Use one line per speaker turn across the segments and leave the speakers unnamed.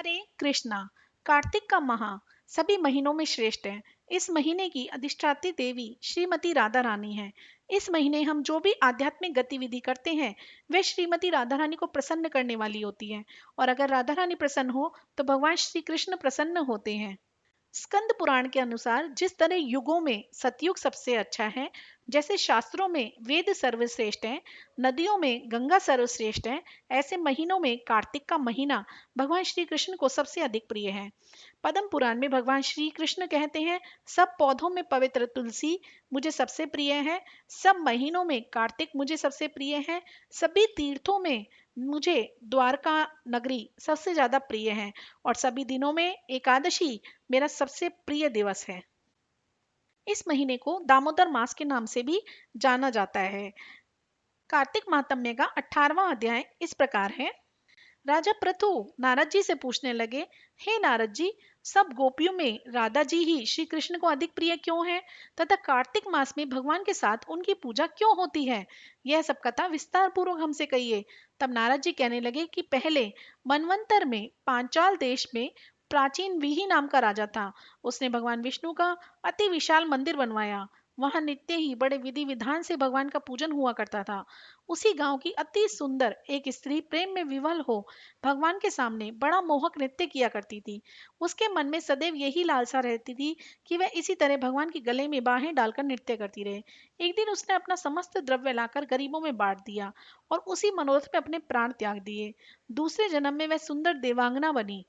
हरे कृष्णा। कार्तिक का माह सभी महीनों में श्रेष्ठ है। इस महीने की अधिष्ठात्री देवी श्रीमती राधा रानी है। इस महीने हम जो भी आध्यात्मिक गतिविधि करते हैं वे श्रीमती राधा रानी को प्रसन्न करने वाली होती है। और अगर राधा रानी प्रसन्न हो तो भगवान श्री कृष्ण प्रसन्न होते हैं। स्कंद पुराण के अनुसार जिस तरह युगों में सतयुग सबसे अच्छा है, जैसे शास्त्रों में वेद सर्वश्रेष्ठ है, नदियों में गंगा सर्वश्रेष्ठ है, ऐसे महीनों में कार्तिक का महीना भगवान श्री कृष्ण को सबसे अधिक प्रिय है। पद्म पुराण में भगवान श्री कृष्ण कहते हैं, सब पौधों में पवित्र तुलसी मुझे सबसे प्रिय है, सब महीनों में कार्तिक मुझे सबसे प्रिय है, सभी तीर्थों में मुझे द्वारका नगरी सबसे ज्यादा प्रिय है, और सभी दिनों में एकादशी मेरा सबसे प्रिय दिवस है। इस महीने को दामोदर मास के नाम से भी जाना जाता है। कार्तिक महात्म्य का 18वां अध्याय इस प्रकार है। राजा पृथु नारद जी से पूछने लगे, हे नारद जी, सब गोपियों में राधा जी ही श्री कृष्ण को अधिक प्रिय क्यों है, तथा कार्तिक मास में भगवान के साथ उनकी पूजा क्यों होती है? यह सब कथा विस्तार पूर्वक हमसे कहिए। तब नारद जी कहने लगे कि पहले मनवंतर में पांचाल देश में प्राचीन विही नाम का राजा था। उसने भगवान विष्णु का अति विशाल मंदिर बनवाया। वहां नित्य ही बड़े विधि विधान से भगवान का पूजन हुआ करता था। उसी गांव की अति सुंदर एक स्त्री प्रेम में विवल हो भगवान के सामने बड़ा मोहक नृत्य किया करती थी। उसके मन में सदैव यही लालसा रहती थी कि वह इसी तरह भगवान के गले में बाहें डालकर नृत्य करती रहे। एक दिन उसने अपना समस्त द्रव्य लाकर गरीबों में बांट दिया और उसी मनोरथ में अपने प्राण त्याग दिए। दूसरे जन्म में वह सुंदर देवांगना बनी।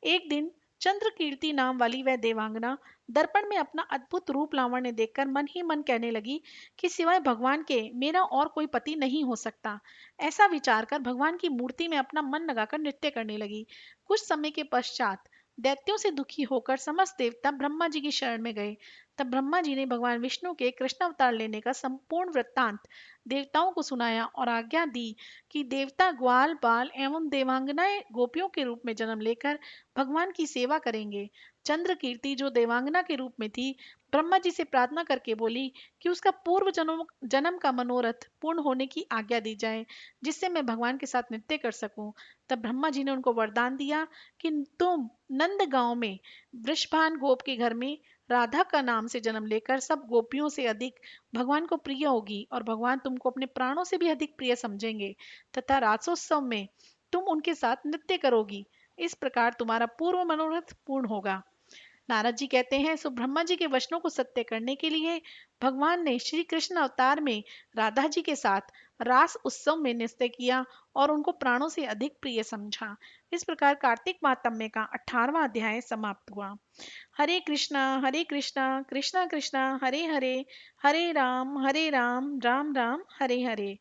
एक दिन चंद्रकीर्ति नाम वाली वह देवांगना दर्पण में अपना अद्भुत रूप लावण्य देखकर मन ही मन कहने लगी कि सिवाय भगवान के मेरा और कोई पति नहीं हो सकता। ऐसा विचार कर भगवान की मूर्ति में अपना मन लगाकर नृत्य करने लगी। कुछ समय के पश्चात दैत्यों से दुखी होकर समस्त देवता ब्रह्मा जी की शरण में गए। तब ब्रह्मा जी ने भगवान विष्णु के कृष्ण अवतार लेने का संपूर्ण वृत्तांत देवताओं को सुनाया और आज्ञा दी कि देवता ग्वाल बाल एवं देवांगनाएं गोपियों के रूप में जन्म लेकर भगवान की सेवा करेंगे। चंद्र कीर्ति जो देवांगना के रूप में थी, ब्रह्मा जी से प्रार्थना करके बोली कि उसका पूर्व जन्म जन्म का मनोरथ पूर्ण होने की आज्ञा दी जाए, जिससे मैं भगवान के साथ नृत्य कर सकूं। तब ब्रह्मा जी ने उनको वरदान दिया कि तुम नंद गांव में वृषभान गोप के घर में राधा का नाम से जन्म लेकर सब गोपियों से अधिक भगवान को प्रिय होगी और भगवान तुमको अपने प्राणों से भी अधिक प्रिय समझेंगे, तथा रासोत्सव में तुम उनके साथ नृत्य करोगी। इस प्रकार तुम्हारा पूर्व मनोरथ पूर्ण होगा। नारद जी कहते हैं, सो ब्रह्मा जी के वचनों को सत्य करने के लिए भगवान ने श्री कृष्ण अवतार में राधा जी के साथ रास उत्सव में नृत्य किया और उनको प्राणों से अधिक प्रिय समझा। इस प्रकार कार्तिक मातम्य का 18वां अध्याय समाप्त हुआ। हरे कृष्णा कृष्णा कृष्णा हरे हरे, हरे राम राम राम हरे हरे।